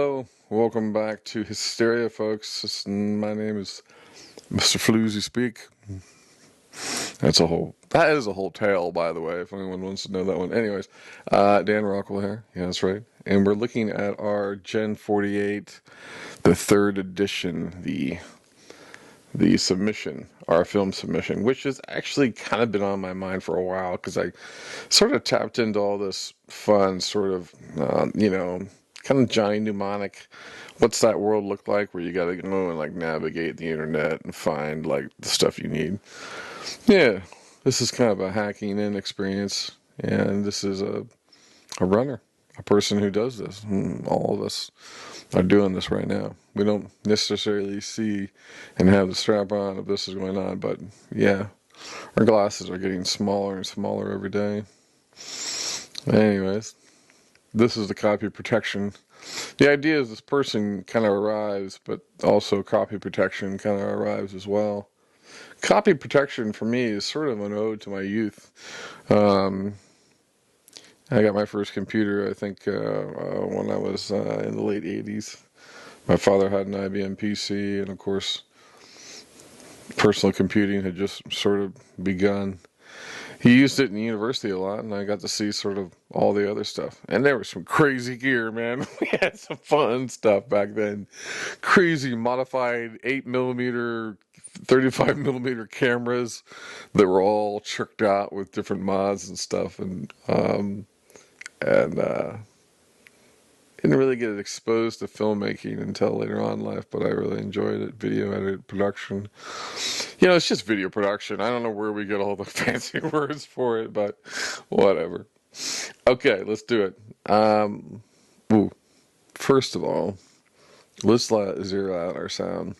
Hello, welcome back to Hysteria, folks. My name is Mr. Floozy Speak. That is a whole tale, by the way, if anyone wants to know that one. Anyways, Dan Rockwell here. Yeah, that's right. And we're looking at our Gen 48, the third edition, the submission, our film submission, which has actually kind of been on my mind for a while because I sort of tapped into all this fun sort of, kind of Johnny Mnemonic. What's that world look like where you got to go and like navigate the internet and find like the stuff you need? Yeah, this is kind of a hacking in experience, and this is a runner, a person who does this. All of us are doing this right now. We don't necessarily see and have the strap on if this is going on, but yeah, our glasses are getting smaller and smaller every day. Anyways, this is the copy protection. The idea is this person kind of arrives, but also copy protection kind of arrives as well. Copy protection for me is sort of an ode to my youth. I got my first computer, I think, when I was in the late 80s. My father had an IBM PC, and of course, personal computing had just sort of begun. He used it in university a lot, and I got to see sort of all the other stuff. And there was some crazy gear, man. We had some fun stuff back then. Crazy modified 8mm, 35mm cameras that were all tricked out with different mods and stuff. And didn't really get exposed to filmmaking until later on in life, but I really enjoyed it. Video edit, production. It's just video production. I don't know where we get all the fancy words for it, but whatever. Okay, let's do it. First of all, let's zero out our sound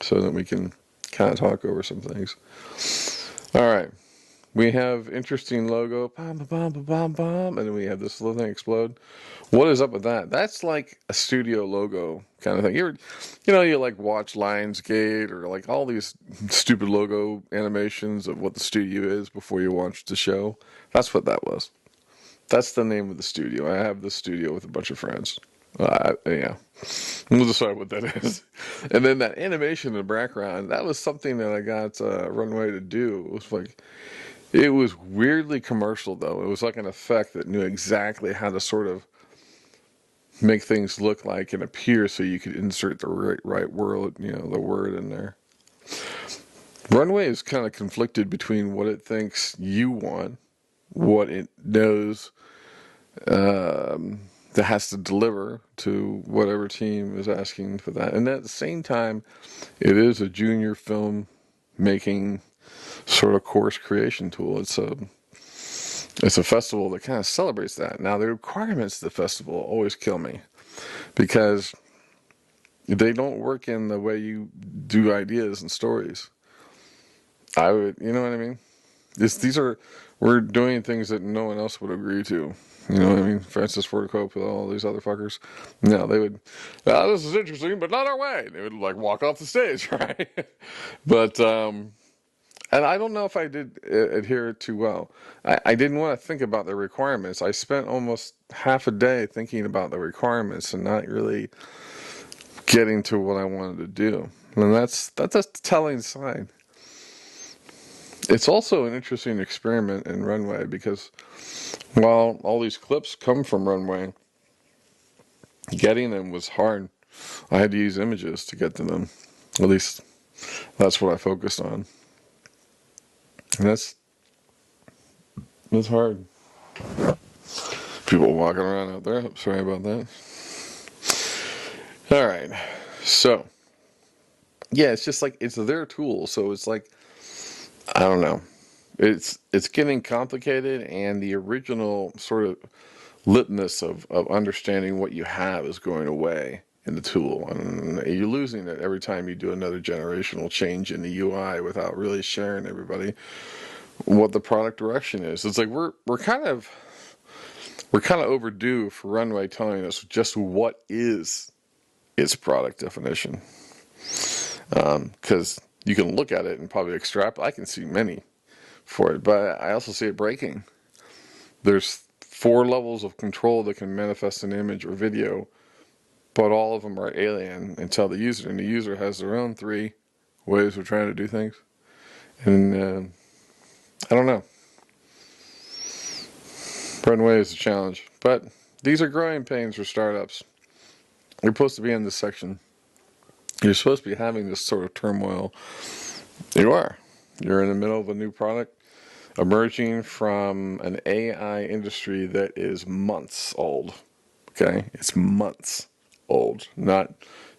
so that we can kind of talk over some things. All right. We have interesting logo, bam, bam, bam, bam, bam, and then we have this little thing explode. What is up with that? That's like a studio logo kind of thing. You like watch Lionsgate or like all these stupid logo animations of what the studio is before you watch the show. That's what that was. That's the name of the studio. I have this studio with a bunch of friends. Yeah, we'll decide what that is. And then that animation in the background, that was something that I got Runway to do. It was weirdly commercial, though. It was like an effect that knew exactly how to sort of make things look like and appear so you could insert the right word, the word in there. Runway is kind of conflicted between what it thinks you want, what it knows that has to deliver to whatever team is asking for that. And at the same time, it is a junior film making sort of course creation tool. It's a festival that kind of celebrates that. Now, the requirements of the festival always kill me because they don't work in the way you do ideas and stories. You know what I mean? We're doing things that no one else would agree to. You know what I mean? Francis Ford Coppola, all these other fuckers. No, they would, this is interesting, but not our way. They would like walk off the stage, right? But, and I don't know if I did adhere too well. I didn't want to think about the requirements. I spent almost half a day thinking about the requirements and not really getting to what I wanted to do. And that's a telling sign. It's also an interesting experiment in Runway because while all these clips come from Runway, getting them was hard. I had to use images to get to them. At least that's what I focused on. And that's hard. People walking around out there. I'm sorry about that. All right. So, yeah, it's just like it's their tool. So it's like, I don't know. It's getting complicated, and the original sort of litness of understanding what you have is going away in the tool, and you're losing it every time you do another generational change in the UI without really sharing everybody what the product direction is. It's like we're kind of overdue for Runway telling us just what is its product definition, because you can look at it and probably extrapolate. I can see many for it, but I also see it breaking. There's 4 levels of control that can manifest an image or video but all of them are alien until the user, and the user has their own three ways of trying to do things. And I don't know. Runway is a challenge, but these are growing pains for startups. You're supposed to be in this section. You're supposed to be having this sort of turmoil. You are. You're in the middle of a new product emerging from an AI industry that is months old. Okay? It's months old, not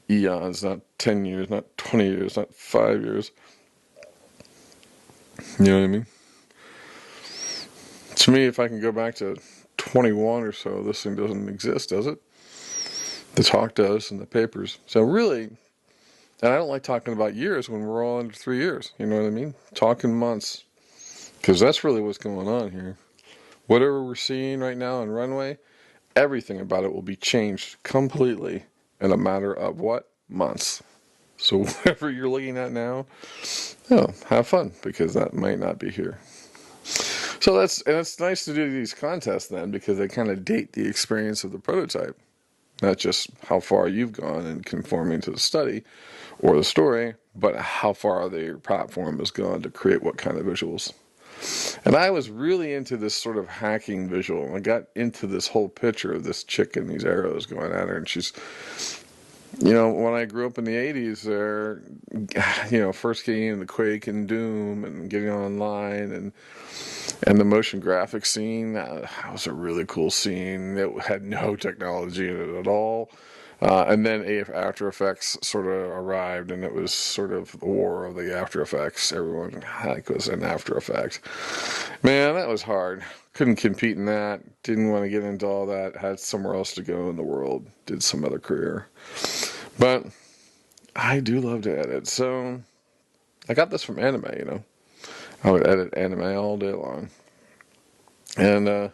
eons, not 10 years, not 20 years, not 5 years. You know what I mean? To me, if I can go back to 21 or so, this thing doesn't exist, does it? The talk does and the papers. So really, and I don't like talking about years when we're all under 3 years. You know what I mean? Talking months. Because that's really what's going on here. Whatever we're seeing right now in Runway, everything about it will be changed completely in a matter of what? Months. So whatever you're looking at now, have fun, because that might not be here. So it's nice to do these contests then, because they kind of date the experience of the prototype. Not just how far you've gone in conforming to the study or the story, but how far your platform has gone to create what kind of visuals. And I was really into this sort of hacking visual. I got into this whole picture of this chick and these arrows going at her, and she's, when I grew up in the 80s there, first getting into Quake and Doom and getting online and the motion graphics scene, that was a really cool scene. It had no technology in it at all. And then After Effects sort of arrived, and it was sort of the war of the After Effects. Everyone was in After Effects. Man, that was hard. Couldn't compete in that. Didn't want to get into all that. Had somewhere else to go in the world. Did some other career. But I do love to edit. So I got this from anime, I would edit anime all day long. And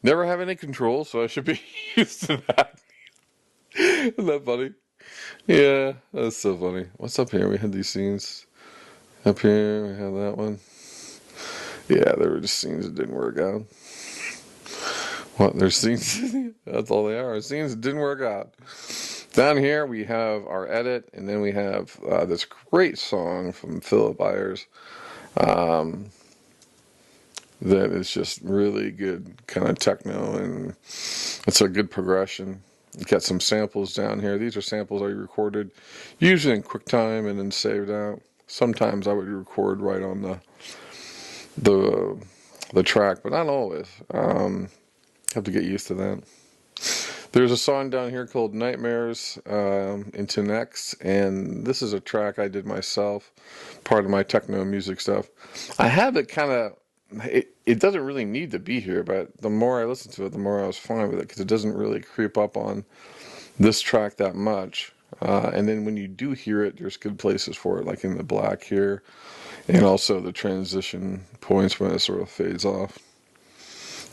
never have any control, so I should be used to that. Isn't that funny? Yeah, that's so funny. What's up here? We had these scenes. Up here, we had that one. Yeah, there were just scenes that didn't work out. What? There's scenes? That's all they are. Scenes that didn't work out. Down here, we have our edit, and then we have this great song from Philip Ayers that is just really good, kind of techno, and it's a good progression. You got some samples down here. These are samples I recorded, usually in QuickTime and then saved out. Sometimes I would record right on the track, but not always. Have to get used to that. There's a song down here called Nightmares into Next, and this is a track I did myself, part of my techno music stuff. I have it kind of, it doesn't really need to be here, but the more I listened to it, the more I was fine with it, because it doesn't really creep up on this track that much. And then when you do hear it, there's good places for it, like in the black here, and also the transition points when it sort of fades off.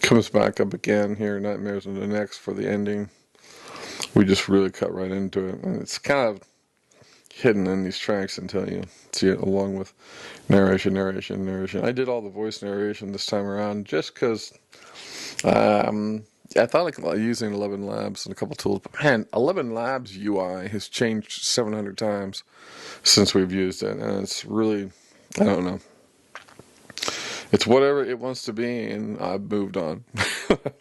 Comes back up again here, Nightmares into the Next for the ending. We just really cut right into it, and it's kind of hidden in these tracks until you see it, along with narration. I did all the voice narration this time around just because I thought I could using 11 Labs and a couple tools, but man, 11 Labs UI has changed 700 times since we've used it, and it's really, I don't know. It's whatever it wants to be, and I've moved on.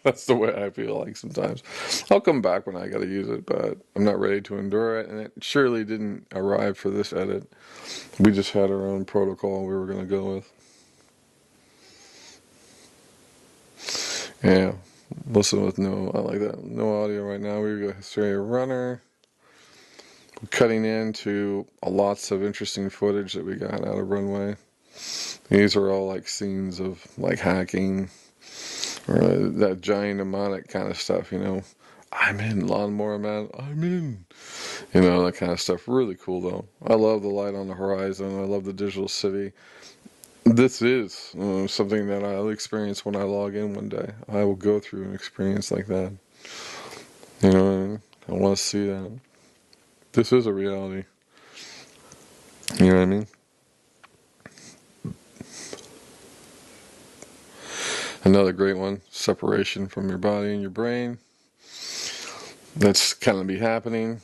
That's the way I feel like sometimes. I'll come back when I got to use it, but I'm not ready to endure it, and it surely didn't arrive for this edit. We just had our own protocol we were going to go with. Yeah, listen with I like that. No audio right now. We go Hysteria Runner. We're cutting into lots of interesting footage that we got out of Runway. These are all like scenes of like hacking or that giant mnemonic kind of stuff, I'm in, Lawnmower Man, I'm in. That kind of stuff. Really cool though. I love the light on the horizon. I love the digital city. This is something that I'll experience when I log in one day. I will go through an experience like that. I want to see that. This is a reality. You know what I mean? Another great one, separation from your body and your brain. That's kind of be happening.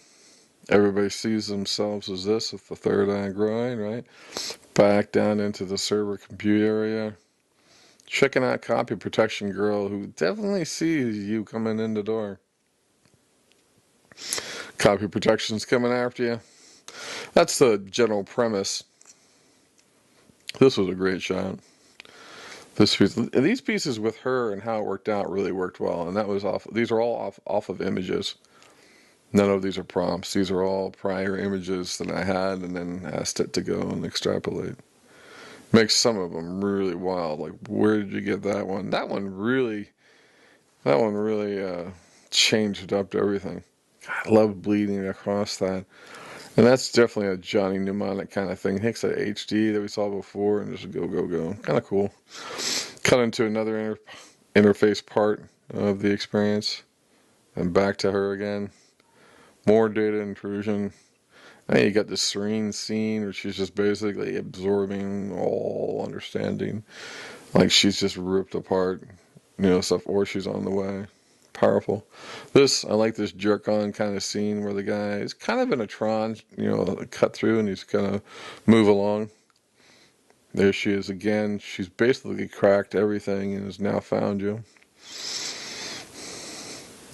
Everybody sees themselves as this with the third eye growing, right? Back down into the server compute area. Checking out copy protection girl who definitely sees you coming in the door. Copy protection's coming after you. That's the general premise. This was a great shot. These pieces with her and how it worked out really worked well, and that was off. These are all off of images. None of these are prompts. These are all prior images that I had, and then asked it to go and extrapolate. Makes some of them really wild. Like, where did you get that one? That one really changed up to everything. I love bleeding across that. And that's definitely a Johnny Mnemonic kind of thing. Takes that HD that we saw before and just go, go, go. Kind of cool. Cut into another interface part of the experience. And back to her again. More data intrusion. And you got this serene scene where she's just basically absorbing all understanding. Like she's just ripped apart, stuff, or she's on the way. Powerful. I like this jerk on kind of scene where the guy is kind of in a Tron, cut through and he's gonna move along. There she is again. She's basically cracked everything and has now found you.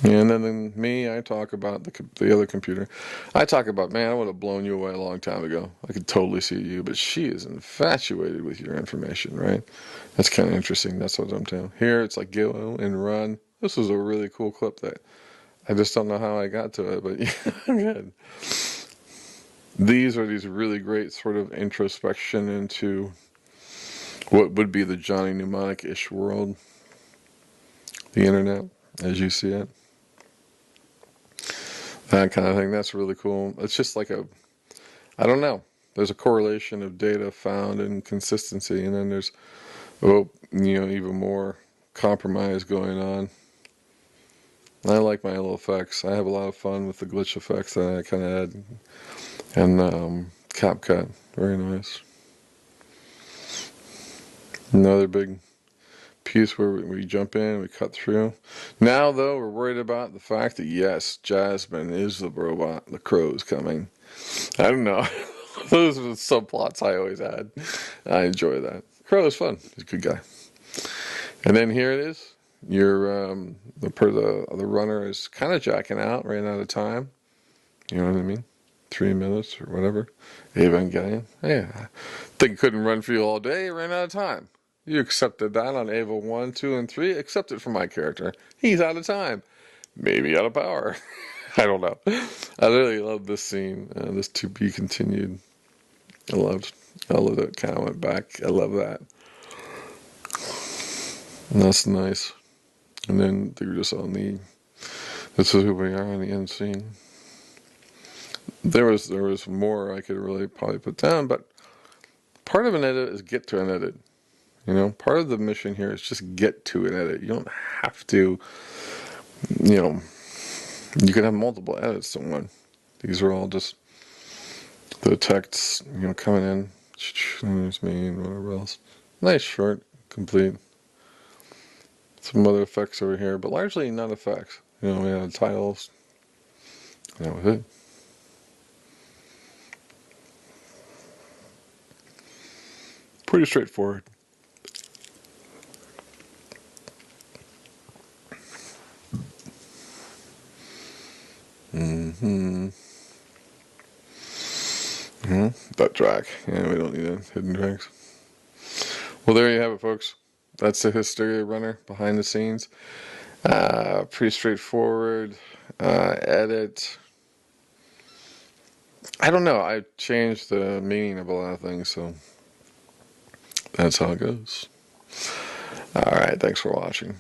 And then me, I talk about the other computer. I talk about, man, I would have blown you away a long time ago. I could totally see you, but she is infatuated with your information, right? That's kind of interesting. That's what I'm telling. Here, it's like go and run. This was a really cool clip that I just don't know how I got to it, but yeah, good. These are these really great sort of introspection into what would be the Johnny Mnemonic-ish world, the internet, as you see it. That kind of thing. That's really cool. It's just like I don't know. There's a correlation of data found and consistency, and then there's, even more compromise going on. I like my little effects. I have a lot of fun with the glitch effects that I kind of add. And CapCut. Very nice. Another big piece where we jump in, we cut through. Now, though, we're worried about the fact that, yes, Jasmine is the robot. The crow's coming. I don't know. Those are the subplots I always had. I enjoy that. Crow is fun. He's a good guy. And then here it is. The runner is kind of jacking out, ran out of time. You know what I mean? 3 minutes or whatever. Evangelion. Yeah. Thing couldn't run for you all day. Ran out of time. You accepted that on Ava 1, 2, and 3. Accept it from my character. He's out of time. Maybe out of power. I don't know. I really love this scene. This to be continued. I loved it. Kind of went back. I love that. And that's nice. And then they're just on this is who we are on the end scene. There was more I could really probably put down, but part of an edit is get to an edit. Part of the mission here is just get to an edit. You don't have to, you can have multiple edits to one. These are all just the texts, coming in. There's me and whatever else. Nice, short, complete. Some other effects over here, but largely not effects. We have titles. That was it. Pretty straightforward. That track. Yeah, we don't need that. Hidden tracks. Well, there you have it, folks. That's the Hysteria Runner behind the scenes. Pretty straightforward. Edit. I don't know. I changed the meaning of a lot of things, so that's how it goes. All right. Thanks for watching.